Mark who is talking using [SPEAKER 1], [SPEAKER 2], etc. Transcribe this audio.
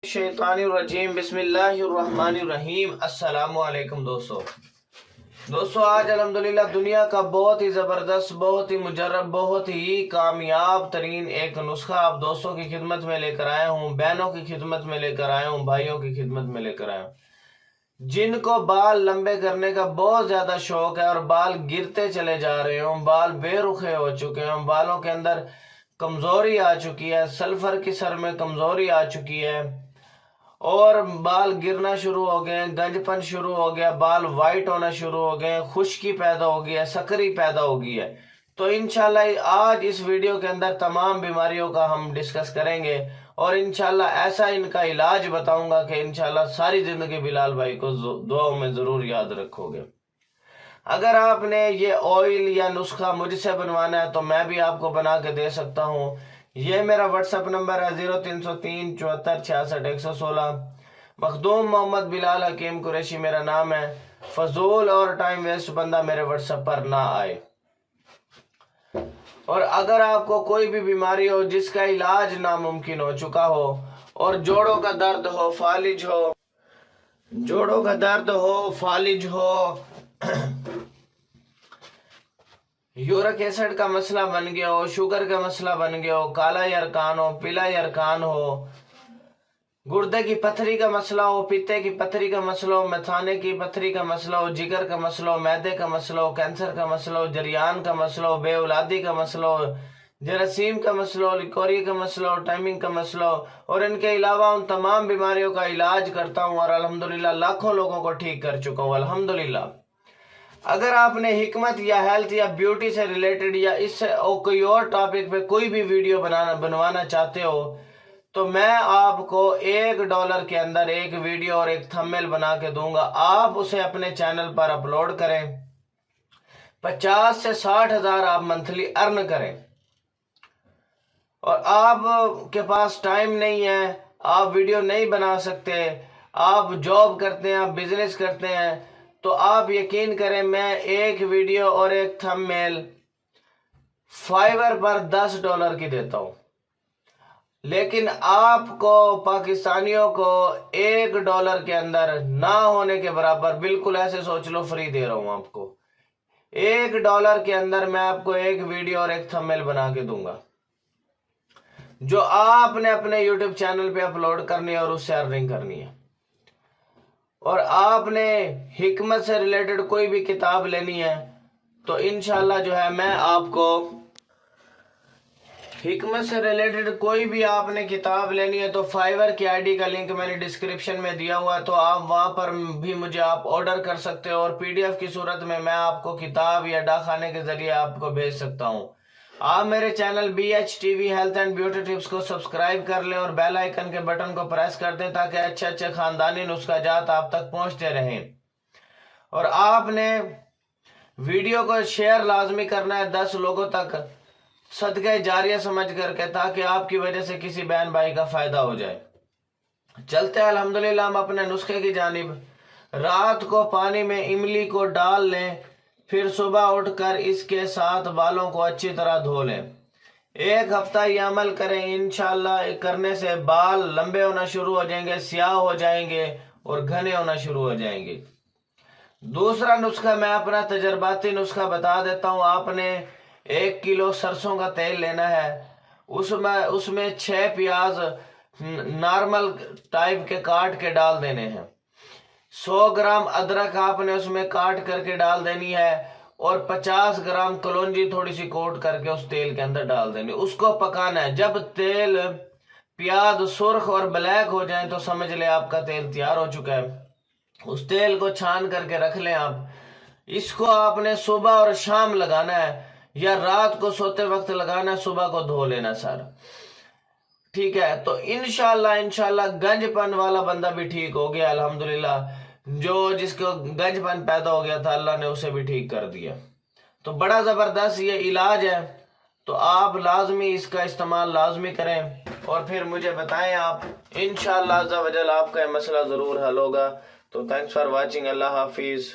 [SPEAKER 1] शैतानिर्रजीम बिस्मिल्लाहिर्रहमानिर्रहीम। अस्सलामु अलैकुम दोस्तों आज अल्हम्दुलिल्लाह दुनिया का बहुत ही ज़बरदस्त, बहुत ही मुजर्रब, बहुत ही कामयाब तरीन एक नुस्खा आप दोस्तों की खिदमत में लेकर आया हूँ, बहनों की खिदमत में लेकर आया हूँ, भाइयों की खिदमत में लेकर आया हूँ जिनको बाल लंबे करने का बहुत ज़्यादा शौक है और बाल गिरते चले जा रहे हों, बाल बेरुखे हो चुके हों, बालों के अंदर कमज़ोरी आ चुकी है, सल्फर की सर में कमज़ोरी आ चुकी है और बाल गिरना शुरू हो गए, गंजपन शुरू हो गया, बाल वाइट होना शुरू हो गए, खुश्की पैदा हो गई है, सकरी पैदा हो गई है। तो इंशाल्लाह आज इस वीडियो के अंदर तमाम बीमारियों का हम डिस्कस करेंगे और इंशाल्लाह ऐसा इनका इलाज बताऊंगा कि इंशाल्लाह सारी जिंदगी बिलाल भाई को दुआओं में ज़रूर याद रखोगे। अगर आपने ये ऑयल या नुस्खा मुझसे बनवाना है तो मैं भी आपको बना के दे सकता हूँ। ये मेरा व्हाट्सएप नंबर है 0303 74 66 116। मखदूम मोहम्मद बिलाल हकीम कुरैशी मेरा नाम है। फजूल और टाइम वेस्ट बंदा मेरे व्हाट्सएप पर ना आए। और अगर आपको कोई भी बीमारी हो जिसका इलाज नामुमकिन हो चुका हो और जोड़ों का दर्द हो, फालिज हो, जोड़ों का दर्द हो, फालिज हो, यूरिक एसिड का मसला बन गया हो, शुगर का मसला बन गया हो, काला यरकान हो, पीला यरकान हो, गुर्दे की पथरी का मसला हो, पित्ते की पथरी का मसला हो, मथाने की पथरी का मसला हो, जिगर का मसला हो, मैदे का मसला हो, कैंसर का मसला हो, जरियान का मसला हो, बेऔलादी का मसला हो, जरासीम का मसला हो, लिकोरी का मसला हो, टाइमिंग का मसला हो और इनके अलावा उन तमाम बीमारियों का इलाज करता हूँ और अल्हम्दुलिल्लाह लाखों लोगों को ठीक कर चुका हूँ अल्हम्दुलिल्लाह। अगर आपने हिकमत या हेल्थ या ब्यूटी से रिलेटेड या इससे कोई और टॉपिक पे कोई भी वीडियो बनवाना चाहते हो तो मैं आपको $1 के अंदर एक वीडियो और एक थंबनेल बना के दूंगा। आप उसे अपने चैनल पर अपलोड करें, 50 से 60 हजार आप मंथली अर्न करें और आप के पास टाइम नहीं है, आप वीडियो नहीं बना सकते, आप जॉब करते हैं, आप बिजनेस करते हैं, तो आप यकीन करें मैं एक वीडियो और एक थंबनेल फाइवर पर $10 की देता हूं, लेकिन आपको पाकिस्तानियों को $1 के अंदर ना होने के बराबर, बिल्कुल ऐसे सोच लो फ्री दे रहा हूं आपको। $1 के अंदर मैं आपको एक वीडियो और एक थंबनेल बना के दूंगा जो आपने अपने YouTube चैनल पे अपलोड करनी है और उससे अर्निंग करनी है। और आपने हिकमत से रिलेटेड कोई भी किताब लेनी है तो इंशाल्लाह जो है मैं आपको हिकमत से रिलेटेड कोई भी आपने किताब लेनी है तो फाइवर की आईडी का लिंक मैंने डिस्क्रिप्शन में दिया हुआ है, तो आप वहां पर भी मुझे आप ऑर्डर कर सकते हो और पीडीएफ की सूरत में मैं आपको किताब या डाकखाने के जरिए आपको भेज सकता हूं। आप मेरे channel BHTV health and beauty tips को सब्सक्राइब कर लें और बेल आइकन के बटन को प्रेस कर दें ताकि अच्छे अच्छे खानदानी नुस्खा जात आप तक पहुंचते रहें। और आपने वीडियो को शेयर लाजमी करना है 10 लोगों तक, सदका जारिया समझ करके, ताकि आपकी वजह से किसी बहन भाई का फायदा हो जाए। चलते हैं अल्हम्दुलिल्लाह हम अपने नुस्खे की जानिब। रात को पानी में इमली को डाल लें, फिर सुबह उठकर इसके साथ बालों को अच्छी तरह धो लें। 1 हफ्ता ये अमल करें, इंशाल्लाह करने से बाल लंबे होना शुरू हो जाएंगे, स्याह हो जाएंगे और घने होना शुरू हो जाएंगे। दूसरा नुस्खा मैं अपना तजर्बाती नुस्खा बता देता हूँ। आपने 1 किलो सरसों का तेल लेना है, उसमें 6 प्याज नॉर्मल टाइप के काट के डाल देने हैं, 100 ग्राम अदरक आपने उसमें काट करके डाल देनी है और 50 ग्राम कलौंजी थोड़ी सी कोट करके उस तेल के अंदर डाल देनी। उसको पकाना है। जब तेल प्याज सुर्ख और ब्लैक हो जाए तो समझ ले आपका तेल तैयार हो चुका है। उस तेल को छान करके रख लें आप। इसको आपने सुबह और शाम लगाना है या रात को सोते वक्त लगाना है, सुबह को धो लेना सर, ठीक है। तो इंशाल्लाह गंजपन वाला बंदा भी ठीक हो गया अल्हम्दुलिल्लाह। जो जिसको गंजपन पैदा हो गया था अल्लाह ने उसे भी ठीक कर दिया। तो बड़ा जबरदस्त ये इलाज है, तो आप लाजमी इसका इस्तेमाल लाजमी करें और फिर मुझे बताएं आप। इंशाल्लाह अज़्ज़ा वजल आपका मसला जरूर हल होगा। तो thanks for watching. Allah Hafiz.